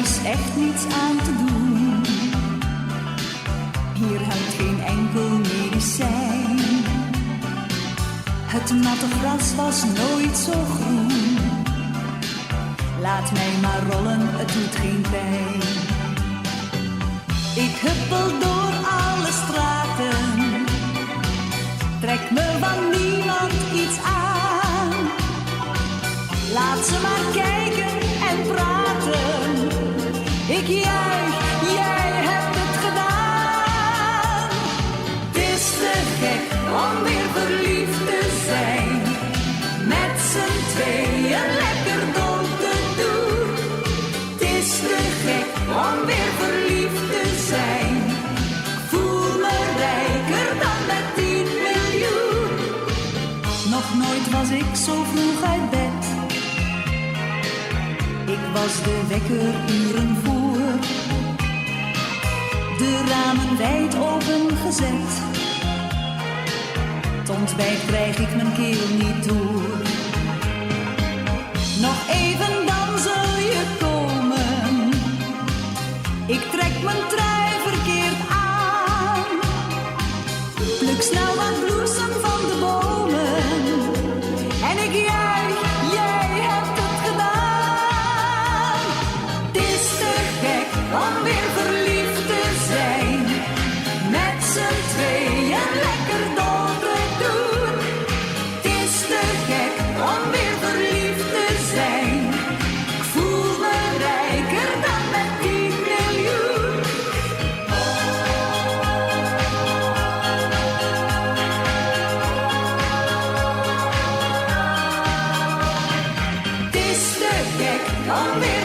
is echt niets aan te doen. Hier helpt geen enkel medicijn. Het natte gras was nooit zo groen. Laat mij maar rollen, het doet geen pijn. Ik huppel door alle straten. Trek me van niemand iets aan. Laat ze maar kijken en praten. Ik juich, jij hebt het gedaan. Het is te gek om weer verliefd te zijn. Met z'n tweeën lekker dol te doen. Het is te gek om weer verliefd te zijn. Voel me rijker dan met 10 miljoen. Nog nooit was ik zo vroeg uit bed. Ik was de wekker uren voor. De ramen wijd open gezet. Het ontbijt krijg ik mijn keel niet door. Nog even dan zul je komen. Ik trek mijn trui verkeerd aan. Pluk snel wat bloesem van de bomen. En ik juich, jij hebt het gedaan. Het is te gek om weer verliefd te zijn. Met z'n tweeën lekker dol te doen. Het is te gek om weer verliefd te zijn. Ik voel me rijker dan met 10 miljoen. Het is te gek om weer